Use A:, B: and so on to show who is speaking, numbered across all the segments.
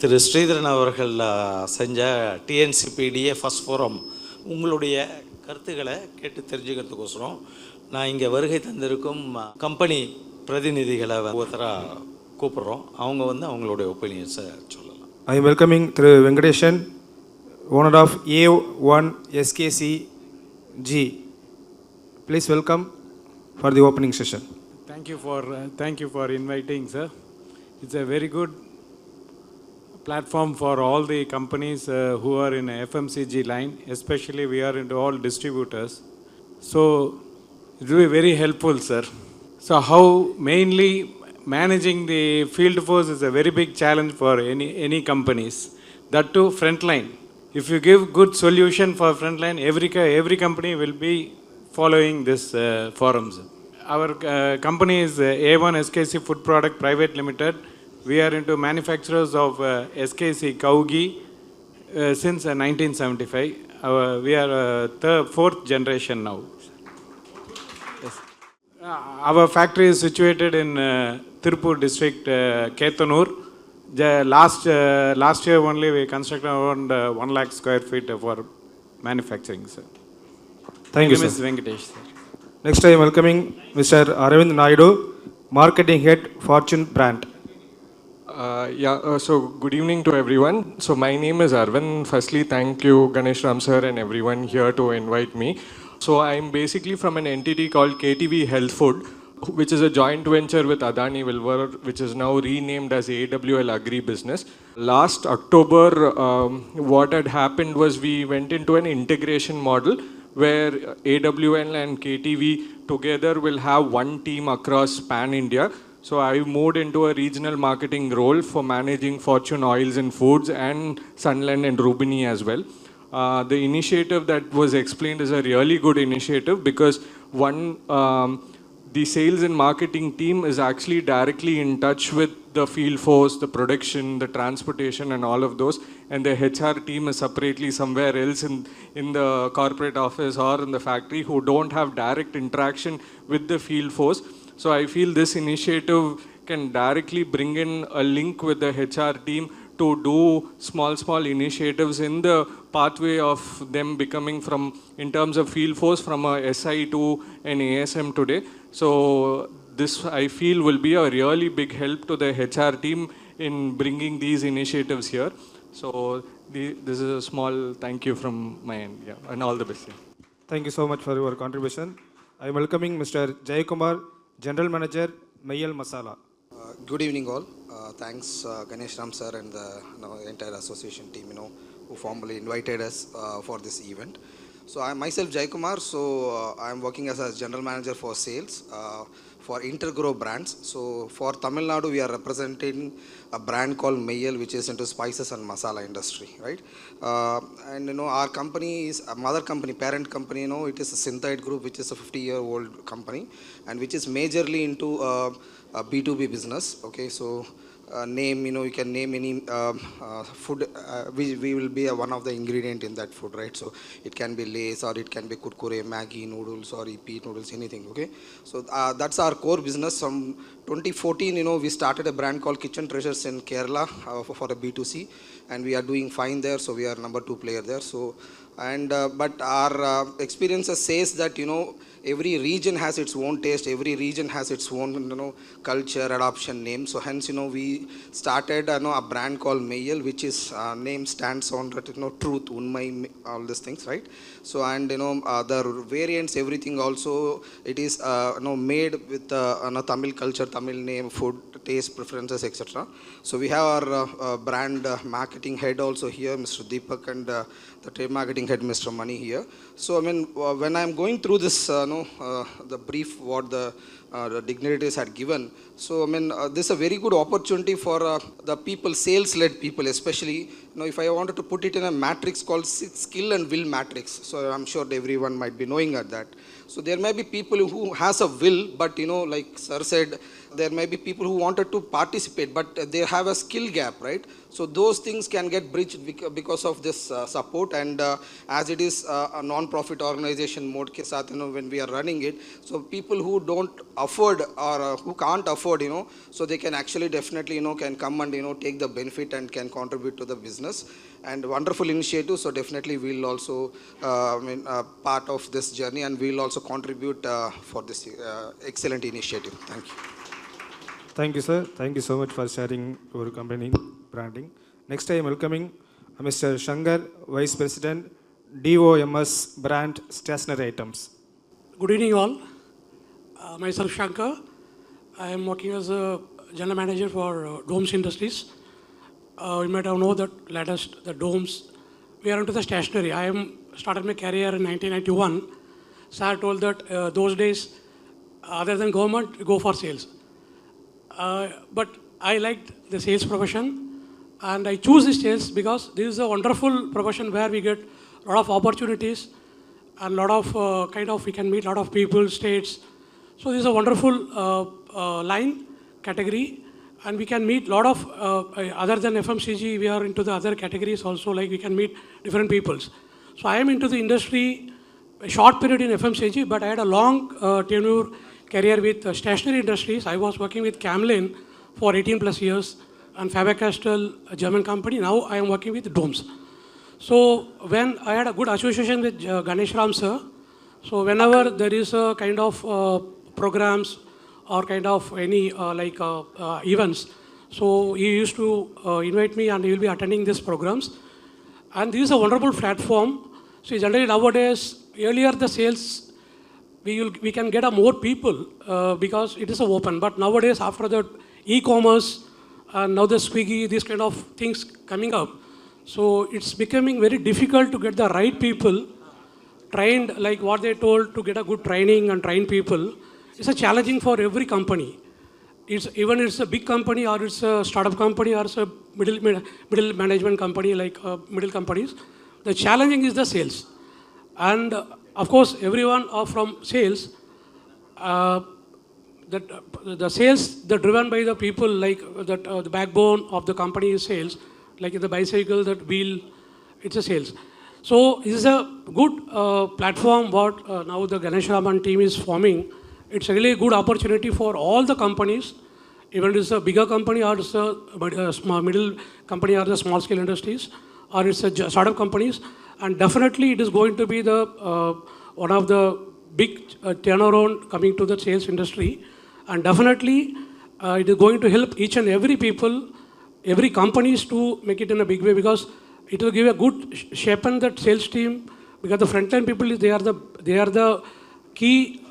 A: திரு ஸ்ரீதரன் அவர்கள் செஞ்ச டிஎன்சிபிடிஏ first forum உங்களுடைய கருத்துக்களை கேட்டு தெரிஞ்சுக்கிறதுக்கோசரம் நான் இங்கே வருகை தந்திருக்கும் கம்பெனி பிரதிநிதிகளை ஒருத்தராக கூப்பிட்றோம். அவங்க அவங்களுடைய ஒப்பீனியன்ஸை சொல்லலாம்.
B: I am welcoming Thiru Venkatesan, owner of A1 SKCG. Please welcome for the opening session.
C: Thank you for inviting, sir. It's a very good platform for all the companies who are in FMCG line, especially we are into all distributors. So it will be very helpful, sir. So how mainly managing the field force is a very big challenge for any companies. That too frontline. If you give good solution for frontline, every company will be following this forums. Our company is A1 SKC Food Product Private Limited. We are into manufacturers of SKC cow ghee since 1975. We are fourth generation now. Yes. Our factory is situated in Tirupur district, Ketanur. Last year only we constructed around 1 lakh square feet for manufacturing, sir.
B: Thank you, sir.
C: Mr. Venkatesh, sir.
B: Next I am welcoming Mr. Aravind Naidu, Marketing Head, Fortune Brand.
D: So good evening to everyone. So my name is Arvind. Firstly, thank you Ganesh Ram sir and everyone here to invite me. So I'm basically from an entity called KTV Health Food, which is a joint venture with Adani Wilmar, which is now renamed as AWL Agri Business. Last October, what had happened was we went into an integration model where AWL and KTV together will have one team across Pan India. So I moved into a regional marketing role for managing Fortune Oils and Foods and Sunland and Rubini as well. The initiative that was explained is a really good initiative because the sales and marketing team is actually directly in touch with the field force, the production, the transportation and all of those, and the HR team is separately somewhere else in the corporate office or in the factory who don't have direct interaction with the field force. So I feel this initiative can directly bring in a link with the HR team to do small initiatives in the pathway of them becoming from, in terms of field force, from a SI to an ASM today. So this I feel will be a really big help to the HR team in bringing these initiatives here. So this is a small thank you from my end, and all the best.
B: Thank you so much for your contribution. I am welcoming Mr. Jayakumar, General Manager, Mayal Masala.
E: Good evening all. Thanks Ganesh Ram sir and the entire association team who formally invited us for this event. So I am myself Jayakumar. So I am working as a General Manager for Sales for Intergrow brands. So for Tamil Nadu we are representing a brand called Mayal, which is into spices and masala industry, right? And our company is a mother company, parent company. It is a Synthite Group, which is a 50-year-old company, and which is majorly into a B2B business. Okay, so name, you can name any food. We will be one of the ingredient in that food, right? So it can be Lay's or it can be Kurkure, Maggi noodles or EP noodles, anything. Okay, so that's our core business. From 2014, we started a brand called Kitchen Treasures in Kerala for a B2C, and we are doing fine there. So we are number 2 player there. So but our experiences says that every region has its own taste, every region has its own culture, adoption, name. So hence we started a brand called Mayal, which is name stands on that truth, unmai, all these things, right? So and the variants, everything also it is made with Tamil culture, Tamil name, food, taste, preferences, etc. So we have our brand marketing head also here, Mr. Deepak, and the trade marketing head, Mr. Mani here. So I mean, when I am going through this, the brief what the dignitaries had given. So I mean, this is a very good opportunity for the people, sales-led people, especially. If I wanted to put it in a matrix called skill and will matrix. So I'm sure everyone might be knowing at that. So there may be people who has a will, but like sir said, There may be people who wanted to participate, but they have a skill gap, right? So those things can get bridged because of this support. And as it is a non-profit organization mode ke saath, when we are running it, so people who don't afford or who can't afford, so they can actually definitely, can come and, take the benefit and can contribute to the business. And wonderful initiative. So definitely we'll also part of this journey, and we'll also contribute for this excellent initiative. Thank you.
B: Thank you, sir. Thank you so much for sharing your company branding. Next, I am welcoming Mr. Shankar, Vice President, DOMS Brand Stationery Items.
F: Good evening, all. Myself, Shankar. I am working as a General Manager for Domes Industries. You might have known that latest, the Domes, we are into the stationery. I am started my career in 1991. Sir told that those days, other than government, go for sales. But I liked the sales profession, and I choose this sales because this is a wonderful profession where we get a lot of opportunities and a lot of we can meet a lot of people, states. So this is a wonderful line, category, and we can meet a lot of, other than FMCG, we are into the other categories also, like we can meet different peoples. So I am into the industry, a short period in FMCG, but I had a long tenure career with stationery industries. I was working with Camlin for 18 plus years, and Faber-Castell, a German company. Now I am working with Domes. So when I had a good association with Ganesh Ram sir, so whenever there is a kind of programs or kind of any events, so he used to invite me, and he will be attending these programs. And this is a wonderful platform. So generally nowadays, earlier the sales, we can get a more people because it is open. But nowadays, after the e-commerce and now the Swiggy, these kind of things coming up, so it's becoming very difficult to get the right people trained, like what they told, to get a good training and train people. It's a challenging for every company. It's a big company, or it's a startup company, or it's a middle management company, like middle companies. The challenging is the sales. And of course, everyone are from sales. The sales, they're driven by the people, like that the backbone of the company is sales. Like in the bicycle, that wheel, it's a sales. So this is a good platform what now the Ganesh Raman team is forming. It's really a good opportunity for all the companies, even if it's a bigger company or it's a small middle company or the small scale industries, or it's a startup companies. And definitely it is going to be the one of the big turnaround coming to the sales industry. And definitely it is going to help each and every people, every companies to make it in a big way, because it will give a good shape in that sales team, because the frontline people, they are the key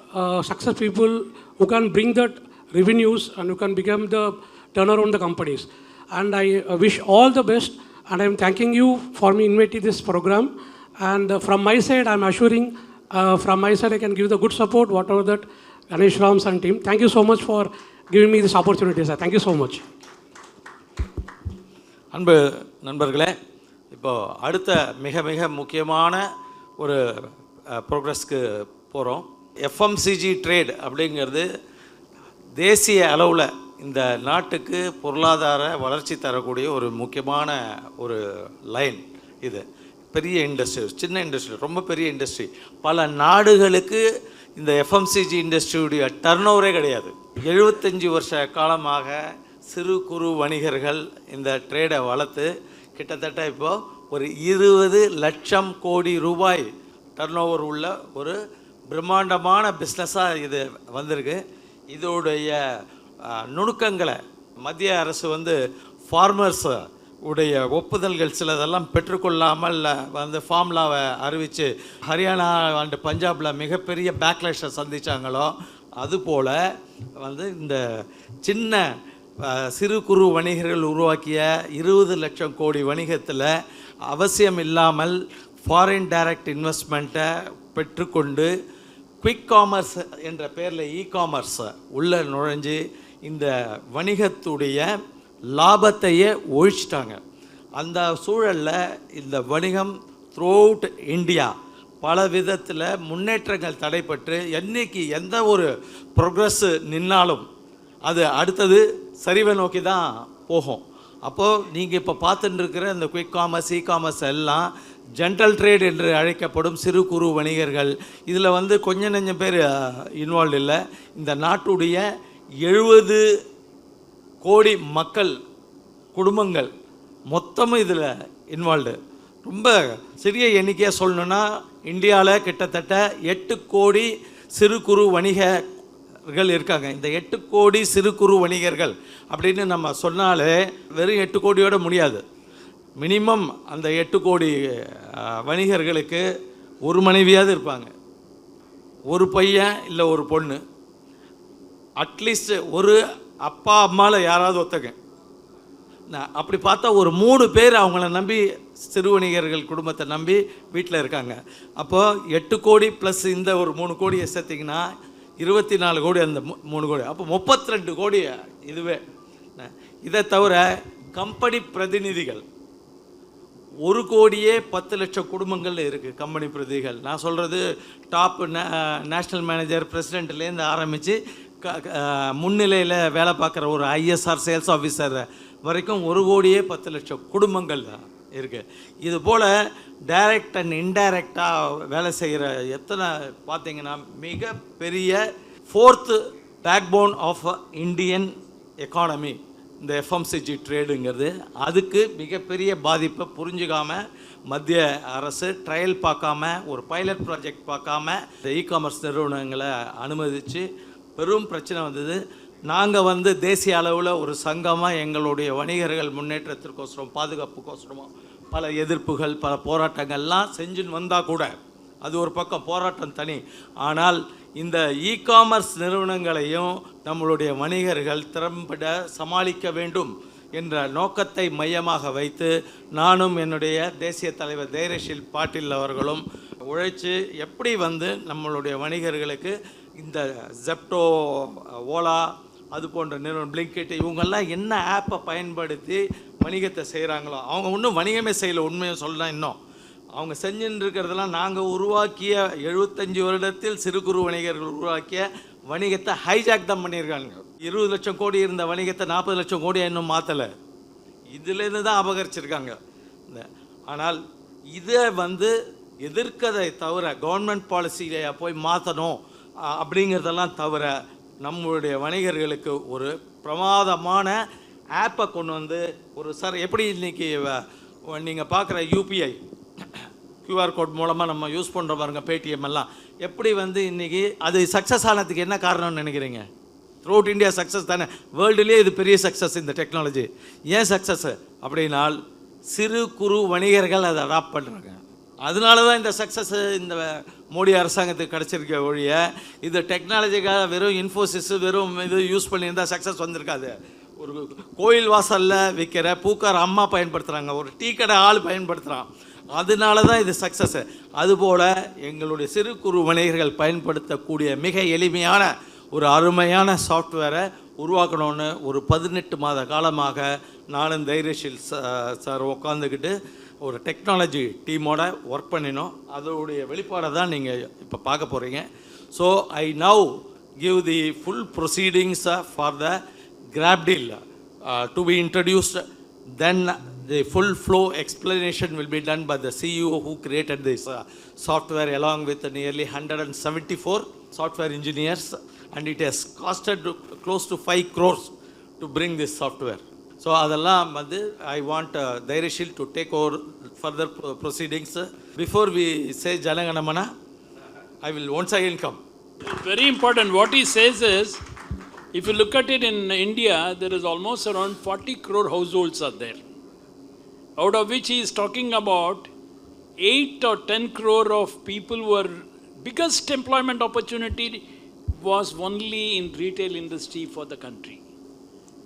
F: success people who can bring that revenues and who can become the turnaround the companies. And I wish all the best, and I'm thanking you for me inviting this program. And from my side, I'm assuring, from my side, I can give the good support, whatever that Ganesh Rams and team. Thank you so much for giving me this opportunity, sir. Thank you so much.
A: அன்பு நண்பர்களே, இப்போ அடுத்த மிக மிக முக்கியமான ஒரு ப்ரோக்ரஸ்க்கு போகிறோம். FMCG trade அப்படிங்கிறது தேசிய அளவில் இந்த நாட்டுக்கு பொருளாதார வளர்ச்சி தரக்கூடிய ஒரு முக்கியமான ஒரு லைன். இது பெரிய இண்டஸ்ட்ரி, சின்ன இண்டஸ்ட்ரி, ரொம்ப பெரிய இண்டஸ்ட்ரி. பல நாடுகளுக்கு இந்த எஃப்எம்சிஜி இண்டஸ்ட்ரியுடைய டர்ன் ஓவரே கிடையாது. 75 வருஷ காலமாக சிறு குறு வணிகர்கள் இந்த ட்ரேடை வளர்த்து கிட்டத்தட்ட இப்போது ஒரு 20 லட்சம் கோடி ரூபாய் டர்ன் ஓவர் உள்ள ஒரு பிரம்மாண்டமான பிஸ்னஸாக இது வந்திருக்கு. இதோடைய நுணுக்கங்களை மத்திய அரசு ஃபார்மர்ஸ் உடைய ஒப்புதல்கள் சிலதெல்லாம் பெற்றுக்கொள்ளாமல் ஃபார்முலாவை அறிவித்து ஹரியானா அண்டு பஞ்சாபில் மிகப்பெரிய பேக்லேஷை சந்தித்தாங்களோ, அதுபோல் இந்த சின்ன சிறு குறு வணிகர்கள் உருவாக்கிய 20 லட்சம் கோடி வணிகத்தில் அவசியம் இல்லாமல் ஃபாரின் டைரக்ட் இன்வெஸ்ட்மெண்ட்டை பெற்றுக்கொண்டு குவிக் காமர்ஸ் என்ற பேரில் இ-காமர்ஸ் உள்ளே நுழைஞ்சு இந்த வணிகத்துடைய லாபத்தையே ஒழிச்சிட்டாங்க. அந்த சூழலில் இந்த வணிகம் த்ரூ அவுட் இந்தியா பல விதத்தில் முன்னேற்றங்கள் தடைப்பட்டு என்றைக்கு எந்த ஒரு ப்ரோக்ரஸ்ஸு நின்னாலும் அது அடுத்தது சரிவை நோக்கி தான் போகும். அப்போது நீங்கள் இப்போ பார்த்துட்டு இருக்கிற இந்த குயிக் காமர்ஸ், இ காமர்ஸ் எல்லாம் ஜென்ரல் ட்ரேட் என்று அழைக்கப்படும் சிறு குறு வணிகர்கள். இதில் வந்து கொஞ்சம் நெஞ்சம் பேர் இன்வால்வ் இல்லை. இந்த நாட்டுடைய 70 கோடி மக்கள் குடும்பங்கள் மொத்தமும் இதில் இன்வால்வ்டு. ரொம்ப சிறிய எண்ணிக்கையாக சொல்லணுன்னா இந்தியாவில் கிட்டத்தட்ட 8 கோடி சிறு குறு வணிகர்கள் இருக்காங்க. இந்த 8 கோடி சிறு குறு வணிகர்கள் அப்படின்னு நம்ம சொன்னாலே வெறும் 8 கோடியோட முடியாது. மினிமம் அந்த 8 கோடி வணிகர்களுக்கு ஒரு மனைவியாவது இருப்பாங்க, ஒரு பையன் இல்லை ஒரு பொண்ணு, அட்லீஸ்ட் ஒரு அப்பா அம்மாவில் யாராவது ஒத்தங்க. அப்படி பார்த்தா ஒரு 3 பேர் அவங்கள நம்பி சிறு வணிகர்கள் குடும்பத்தை நம்பி வீட்டில் இருக்காங்க. அப்போது 8 கோடி ப்ளஸ் இந்த ஒரு 3 கோடியை சேர்த்திங்கன்னா 24 கோடி, அந்த 3 கோடி, அப்போ 32 கோடி இதுவே. இதை தவிர கம்பெனி பிரதிநிதிகள் 1 கோடியே 10 லட்சம் குடும்பங்கள் இருக்குது கம்பெனி பிரதிநிதிகள். நான் சொல்கிறது டாப் நேஷ்னல் மேனேஜர் பிரசிடெண்ட்லேருந்து ஆரம்பித்து முன்னிலையில் வேலை பார்க்குற ஒரு ஐஎஸ்ஆர் சேல்ஸ் ஆஃபீஸர் வரைக்கும் 1 கோடியே 10 லட்சம் குடும்பங்கள் தான் இருக்குது. இது போல் டைரக்ட் அண்ட் இன்டைரக்டாக வேலை செய்கிற எத்தனை பார்த்தீங்கன்னா மிகப்பெரிய 4th backbone of Indian economy இந்த FMCG ட்ரேடுங்கிறது. அதுக்கு மிகப்பெரிய பாதிப்பை புரிஞ்சுக்காமல் மத்திய அரசு ட்ரையல் பார்க்காம, ஒரு பைலட் ப்ராஜெக்ட் பார்க்காம இந்த இ காமர்ஸ் நிறுவனங்களை அனுமதித்து பெரும் பிரச்சனை வந்தது. நாங்கள் வந்து தேசிய அளவில் ஒரு சங்கமாக எங்களுடைய வணிகர்கள் முன்னேற்றத்திற்கோசரம், பாதுகாப்புக்கோசரமும் பல எதிர்ப்புகள், பல போராட்டங்கள்லாம் செஞ்சுன்னு வந்தால் கூட அது ஒரு பக்கம் போராட்டம் தனி. ஆனால் இந்த இ காமர்ஸ் நிறுவனங்களையும் நம்மளுடைய வணிகர்கள் திறம்பட சமாளிக்க வேண்டும் என்ற நோக்கத்தை மையமாக வைத்து நானும் என்னுடைய தேசிய தலைவர் தைரியஷீல் பாட்டீல் அவர்களும் உழைச்சி எப்படி வந்து நம்மளுடைய வணிகர்களுக்கு இந்த ஜெப்டோ, ஓலா, அது போன்ற நிறுவனம், பிளிங்கிட், இவங்கெல்லாம் என்ன ஆப்பை பயன்படுத்தி வணிகத்தை செய்கிறாங்களோ, அவங்க இன்னும் வணிகமே செய்யலை. உண்மையை சொல்லலாம், இன்னும் அவங்க செஞ்சுன்னு இருக்கிறதெல்லாம் நாங்கள் உருவாக்கிய 75 வருடத்தில் சிறு குறு வணிகர்கள் உருவாக்கிய வணிகத்தை ஹைஜாக் தான் பண்ணியிருக்காங்க. 20 லட்சம் கோடி இருந்த வணிகத்தை 40 லட்சம் கோடியாக இன்னும் மாற்றலை. இதுலேருந்து தான் அபகரிச்சிருக்காங்க. ஆனால் இதை வந்து எதிர்க்கதை தவிர, கவர்மெண்ட் பாலிசியை போய் மாற்றணும் அப்படிங்கிறதெல்லாம் தவிர, நம்மளுடைய வணிகர்களுக்கு ஒரு பிரமாதமான ஆப்பை கொண்டு வந்து ஒரு எப்படி இன்றைக்கி நீங்கள் பார்க்குற யூபிஐ QR கோட் மூலமாக நம்ம யூஸ் பண்ணுற பாருங்க, பேடிஎம் எல்லாம் எப்படி வந்து இன்றைக்கி அது சக்ஸஸ் ஆனதுக்கு என்ன காரணம்னு நினைக்கிறீங்க? த்ரூஅவுட் இந்தியா சக்ஸஸ் தானே. வேர்ல்டுலேயே இது பெரிய சக்ஸஸ் இந்த டெக்னாலஜி. ஏன் சக்ஸஸ் அப்படின்னால் சிறு குறு வணிகர்கள் அதை அடாப்ட் பண்ணுறாங்க. அதனால தான் இந்த சக்ஸஸ் இந்த மோடி அரசாங்கத்துக்கு கிடச்சிருக்க ஒழிய இது டெக்னாலஜிக்காக வெறும் இன்ஃபோசிஸ் வெறும் இது யூஸ் பண்ணியிருந்தால் சக்ஸஸ் வந்திருக்காது. ஒரு கோயில் வாசலில் விற்கிற பூக்கார அம்மா பயன்படுத்துகிறாங்க, ஒரு டீ கடை ஆள் பயன்படுத்துகிறான், அதனால தான் இது சக்ஸஸ்ஸு. அதுபோல் எங்களுடைய சிறு குறு வணிகர்கள் பயன்படுத்தக்கூடிய மிக எளிமையான ஒரு அருமையான சாஃப்ட்வேரை உருவாக்கணும்னு ஒரு 18 மாத காலமாக நானும் தைரியஷீல் சார் உட்காந்துக்கிட்டு ஒரு டெக்னாலஜி டீமோட ஒர்க் பண்ணினோம். அதோடைய வெளிப்பாடை தான் நீங்கள் இப்போ பார்க்க போகிறீங்க. So I now give the full proceedings for the grab deal to be introduced. Then the full flow explanation will be done by the CEO who created this software along with nearly 174 software engineers, and it has costed close to 5 crores to bring this software. So adallam vandu I want Dhairashil to take over further proceedings. Before we say Janaganamana, I will once again come.
G: Very important. What he says is, if you look at it in India, there is almost around 40 crore households are there, out of which he is talking about 8 or 10 crore of people who are biggest employment opportunity was only in retail industry for the country.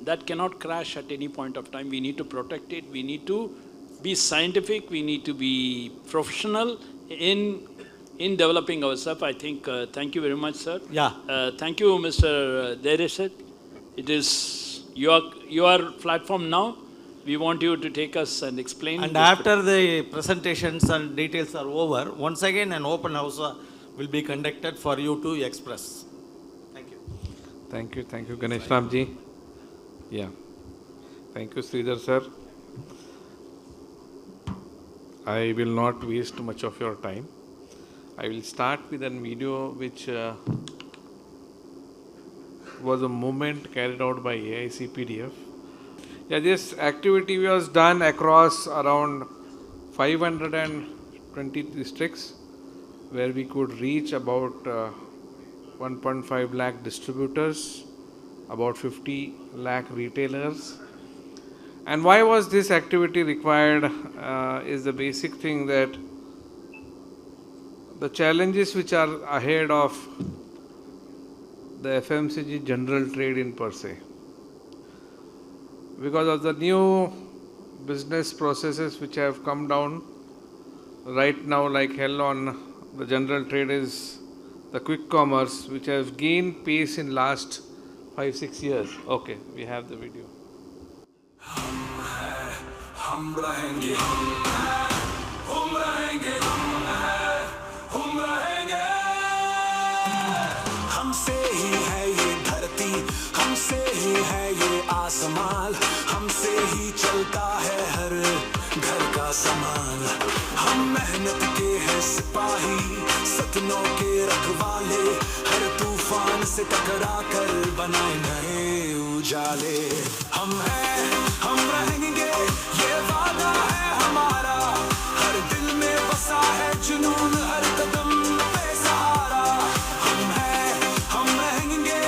G: That cannot crash at any point of time. We need to protect it. We need to be scientific. We need to be professional in developing ourselves. I think, thank you very much, sir.
A: Yeah.
G: Thank you, Mr. Dhairashil. It is your platform now. We want you to take us and explain.
A: And after the presentations and details are over, once again an open house will be conducted for you to express. Thank you.
H: Thank you, Ganesh Ramji. Yeah, thank you, Sridhar sir. I will not waste much of your time. I will start with a video which was a movement carried out by AICPDF. Yeah, this activity was done across around 520 districts, where we could reach about 1.5 lakh distributors, about 50 lakh retailers. And why was this activity required is the basic thing that the challenges which are ahead of the FMCG general trade in per se. Because of the new business processes which have come down right now like hell on the general trade is the quick commerce, which has gained pace in last 5-6 years. Okay, we have the video.
I: हम रहेंगे हम रहेंगे हम रहेंगे हमसे ही है ये धरती हमसे ही है ये आसमान हमसे ही चलता है हर घर का सामान हम मेहनत के हैं सिपाही सपनों के रखवाले हर तूफान से टकरा कर बनाए नए उजाले हम हैं हम रहेंगे ये वादा है हमारा हर दिल में बसा है जुनून हर कदम पे सहारा हम हैं हम रहेंगे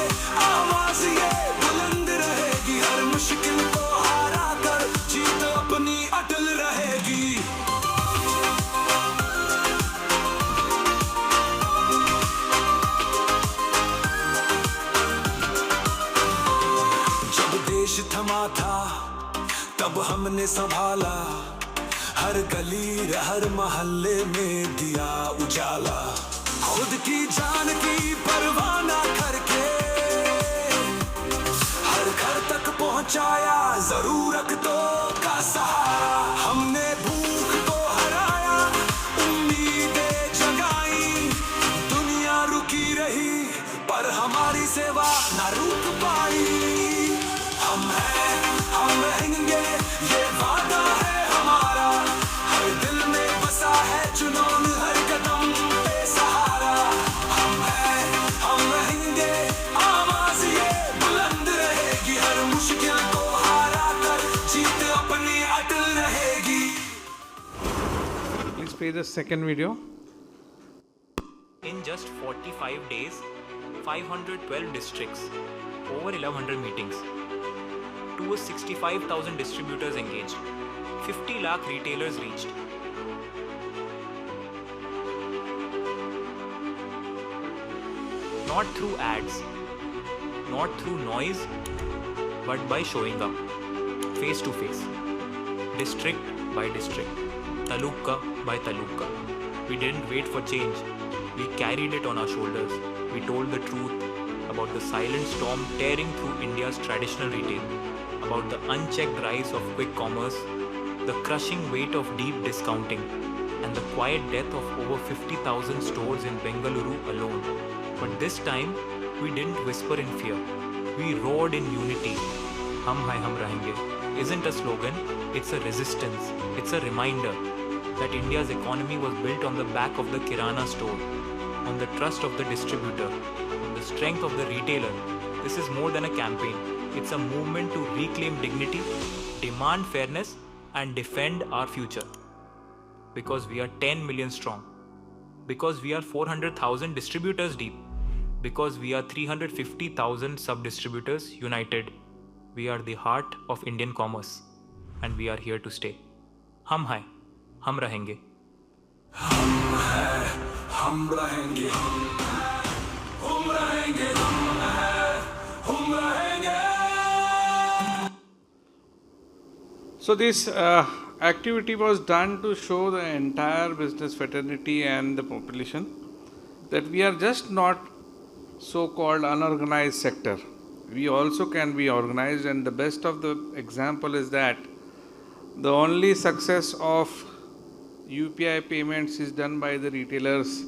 I: आवाज ये बुलंद रहेगी हर मुश्किल को हरा कर जीत अपनी अटल रहेगी जब देश थमा था तब हमने संभाला हर गली हर मोहल्ले में दिया उजाला खुद की जान की परवाह ना करके हर घर तक पहुंचाया जरूरतों का सहारा हमने भूख को हराया उम्मीदें जगाई दुनिया रुकी रही पर हमारी सेवा ना रुक पाई हम हैं हम रहेंगे ये वादा है हमारा हर दिल में बसा है जुनून हर कदम पे सहारा हम हैं हम रहेंगे आवाज ये बुलंद रहेगी हर मुश्किल को हरा कर जीत अपनी अटल रहेगी
H: Please play the second video.
J: In just 45 days, 512 districts, over 1100 meetings, 265,000 distributors engaged, 50 lakh retailers reached. Not through ads, not through noise, but by showing up, face to face, district by district, taluka by taluka. We didn't wait for change, we carried it on our shoulders. We told the truth about the silent storm tearing through India's traditional retail, about the unchecked rise of quick commerce, the crushing weight of deep discounting, and the quiet death of over 50,000 stores in Bengaluru alone. But this time, we didn't whisper in fear. We roared in unity. Hum hai hum rahenge isn't a slogan, it's a resistance. It's a reminder that India's economy was built on the back of the Kirana store, on the trust of the distributor, on the strength of the retailer. This is more than a campaign. It's a movement to reclaim dignity, demand fairness, and defend our future. Because we are 10 million strong. Because we are 400,000 distributors deep. Because we are 350,000 sub-distributors united. We are the heart of Indian commerce. And we are here to stay. Hum hai, hum rahenge.
I: हम हैं हम रहेंगे हम रहेंगे हम रहेंगे
H: So this activity was done to show the entire business fraternity and the population that we are just not so-called unorganized sector. We also can be organized, and the best of the example is that the only success of UPI payments is done by the retailers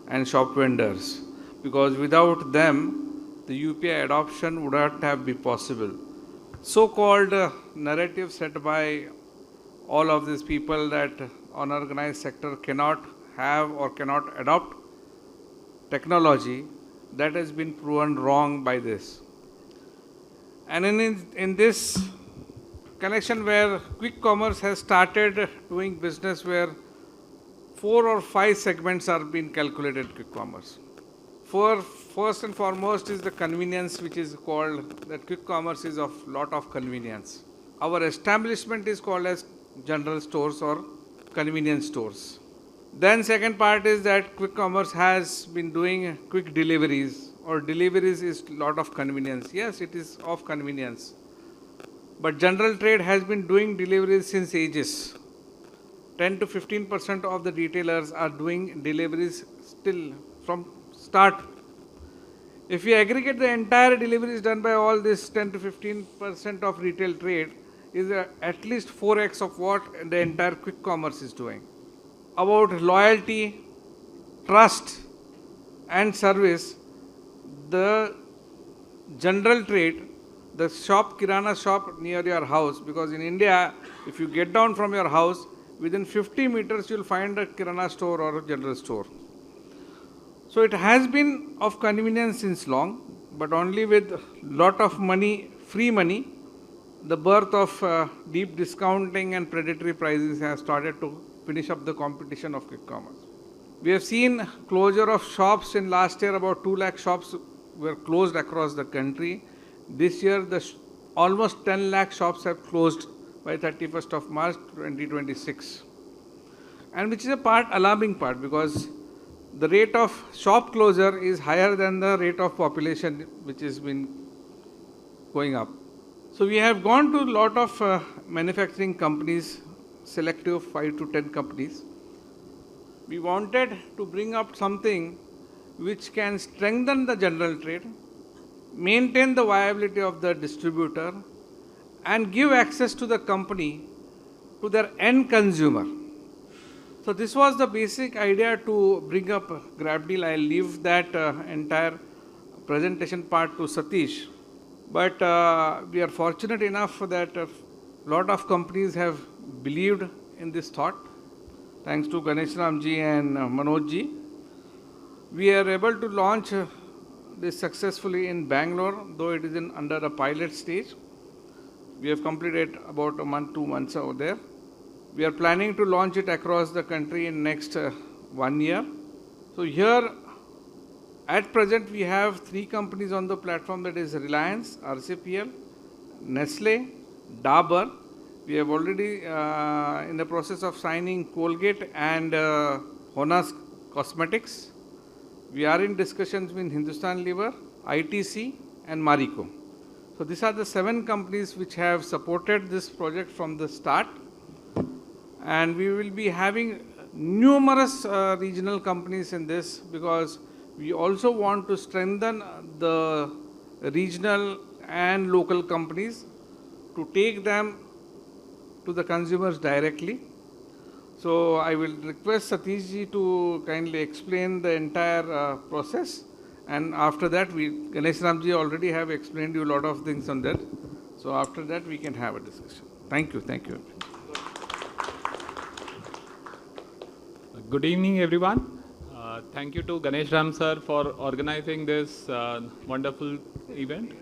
H: and shop vendors, because without them the UPI adoption would not have been possible. So-called narrative set by all of these people that unorganized sector cannot have or cannot adopt technology, that has been proven wrong by this. And in this connection where quick commerce has started doing business where 4 or 5 segments are being calculated quick commerce. First and foremost is the convenience, which is called that quick commerce is of lot of convenience. Our establishment is called as general stores or convenience stores. Then second part is that quick commerce has been doing quick deliveries, or deliveries is lot of convenience. Yes, it is of convenience. But general trade has been doing deliveries since ages. 10 to 15% of the retailers are doing deliveries still from start. If we aggregate the entire deliveries done by all this 10 to 15% of retail trade, is at least 4x of what the entire quick commerce is doing. About loyalty, trust and service, the general trade, the shop, kirana shop near your house, because in India, if you get down from your house, within 50 meters you'll find a kirana store or a general store. So it has been of convenience since long, but only with lot of money, free money, the birth of deep discounting and predatory prices has started to finish up the competition of quick commerce. We have seen closure of shops in last year, about 2 lakh shops were closed across the country. This year, almost 10 lakh shops have closed by 31st of March 2026. And which is a alarming part, because the rate of shop closure is higher than the rate of population which has been going up. So we have gone to a lot of manufacturing companies, selective 5 to 10 companies. We wanted to bring up something which can strengthen the general trade, maintain the viability of the distributor, and give access to the company to their end consumer. So this was the basic idea to bring up GrabDeal. I'll leave that entire presentation part to Satish. But we are fortunate enough that a lot of companies have believed in this thought. Thanks to Ganesh Ramji and Manoj ji, we are able to launch this successfully in Bangalore, though it is under a pilot stage. We have completed about a month, 2 months over there. We are planning to launch it across the country in next 1 year. So here, at present, we have 3 companies on the platform, that is Reliance, RCPL, Nestle, Dabur. We have already in the process of signing Colgate and Hona's Cosmetics. We are in discussions with Hindustan Lever, ITC and Marico. So these are the 7 companies which have supported this project from the start. And we will be having numerous regional companies in this, because we also want to strengthen the regional and local companies to take them to the consumers directly. So I will request Satish ji to kindly explain the entire process. And after that, Ganesh Ramji already have explained you a lot of things on that. So after that, we can have a discussion. Thank you. Thank you.
K: Good evening, everyone. Thank you to Ganesh Ram sir for organizing this wonderful event.